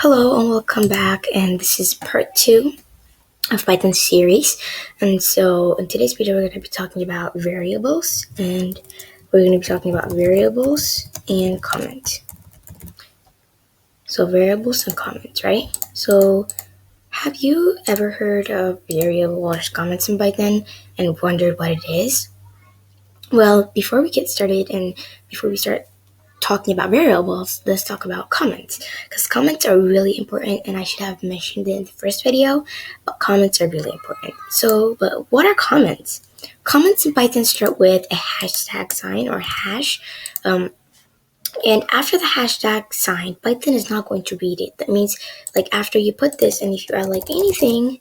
Hello and welcome back, and this is part 2 of Python series. And so in today's video we're going to be talking about variables, and we're going to be talking about variables and comments. So variables and comments, right? So have you ever heard of variable or comments in Python and wondered what it is? Well, before we get started and before we start talking about variables, let's talk about comments, because comments are really important, and I should have mentioned it in the first video, but comments are really important. But what are comments? Comments in Python start with a hashtag sign or hash, and after the hashtag sign, Python is not going to read it. That means, like, after you put this, and if you add like anything,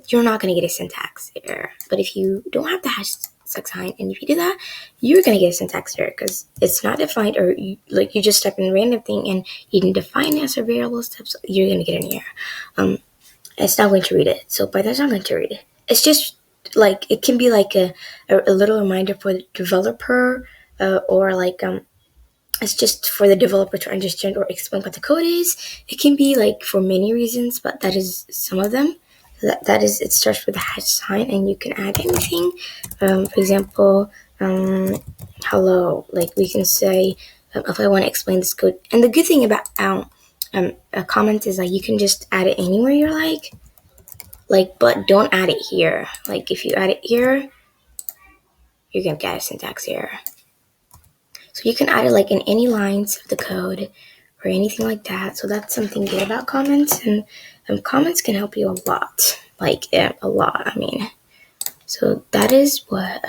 you're not going to get a syntax error. But if you don't have the hashtag sign, and if you do that, you're going to get a syntax error because it's not defined, or you just type in a random thing and you didn't define it as a variable step, so you're going to get an error. It's not going to read it, so Python's not going to read it. It's just like, it can be like a little reminder for the developer, or like it's just for the developer to understand or explain what the code is. It can be like for many reasons, but that is some of them. That is, it starts with a hash sign, and you can add anything. For example, hello. Like, we can say, if I want to explain this code. And the good thing about a comment is, like, you can just add it anywhere you like, but don't add it here. Like, if you add it here, you're gonna get a syntax error. So you can add it like in any lines of the code or anything like that. So that's something good about comments, and comments can help you a lot, like a lot. I mean, so that is what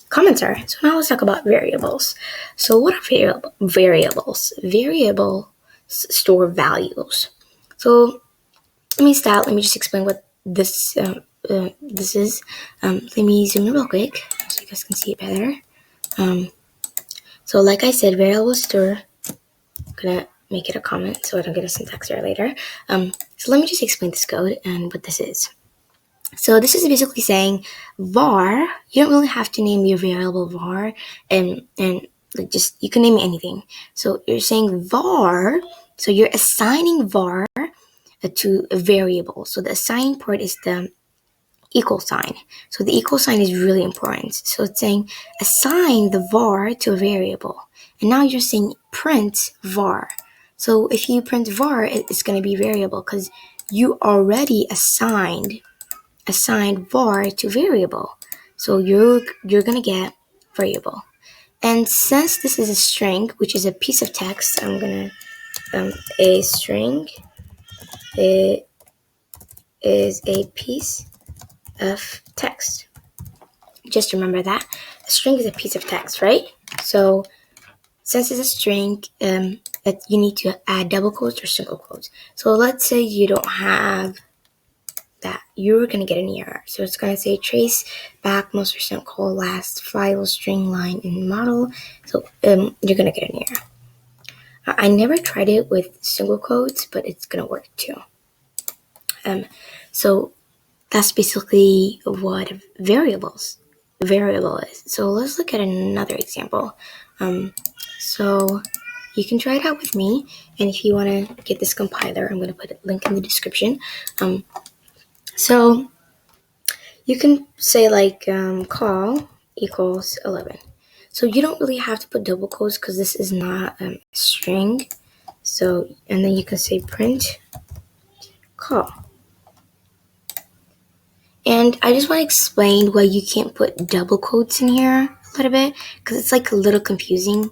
comments are. So now let's talk about variables. So what are variables? Variables store values. So let me just explain what this is. Let me zoom in real quick so you guys can see it better. So like I said, variables store. I'm gonna make it a comment so I don't get a syntax error later. So let me just explain this code and what this is. So this is basically saying var. You don't really have to name your variable var, and like, just, you can name it anything. So you're saying var. So you're assigning var to a variable. So the assigning part is the equal sign. So the equal sign is really important. So it's saying assign the var to a variable. And now you're saying print var. So if you print var, it's going to be variable because you already assigned var to variable. So you're going to get variable. And since this is a string, which is a piece of text, I'm going to, a string, it is a piece of text. Just remember that a string is a piece of text, right? So since it's a string, you need to add double quotes or single quotes. So let's say you don't have that, you're gonna get an error. So it's gonna say trace back most recent call last file string line in model. So you're gonna get an error. I never tried it with single quotes, but it's gonna work too. So that's basically what variable is. So let's look at another example. So you can try it out with me, and if you want to get this compiler, I'm going to put a link in the description. So you can say like call equals 11. So you don't really have to put double quotes because this is not a string. So, and then you can say print call. And I just want to explain why you can't put double quotes in here a little bit, because it's like a little confusing.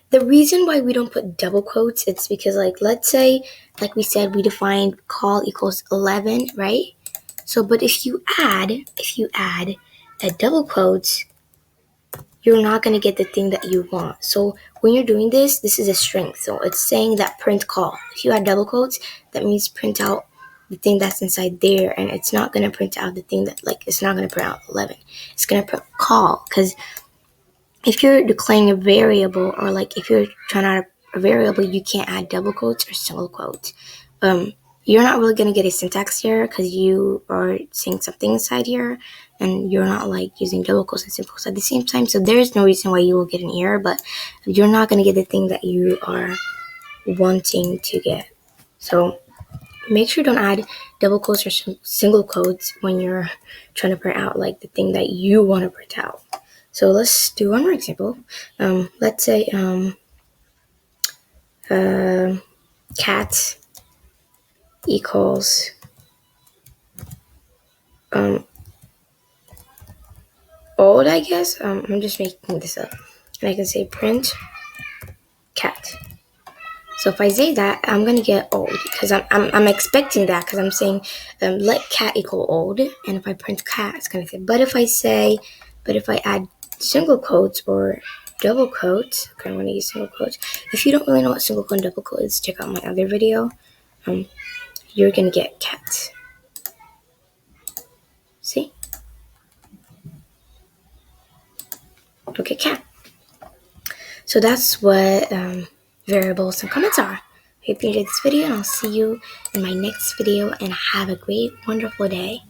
The reason why we don't put double quotes, it's because, like, let's say, like we said, we defined call equals 11, right? So, but if you add a double quotes, you're not going to get the thing that you want. So when you're doing this is a string. So it's saying that print call. If you add double quotes, that means print out the thing that's inside there, and it's not going to print out the thing that, like, it's not going to print out 11. It's going to print call, because if you're declaring a variable, or like if you're trying to add a variable, you can't add double quotes or single quotes. You're not really going to get a syntax error because you are saying something inside here, and you're not like using double quotes and single quotes at the same time. So there's no reason why you will get an error, but you're not going to get the thing that you are wanting to get. So make sure you don't add double quotes or single quotes when you're trying to print out like the thing that you want to print out. So let's do one more example. Let's say cat equals old, I guess. I'm just making this up. And I can say print cat. So if I say that, I'm gonna get old because I'm expecting that because I'm saying let cat equal old, and if I print cat, it's gonna say. But if I add single quotes or double quotes, okay, I'm gonna use single quotes. If you don't really know what single quote and double quote is, check out my other video. You're gonna get cat. See? Okay, cat. So that's what variables and comments are. I hope you enjoyed this video, and I'll see you in my next video, and have a great, wonderful day.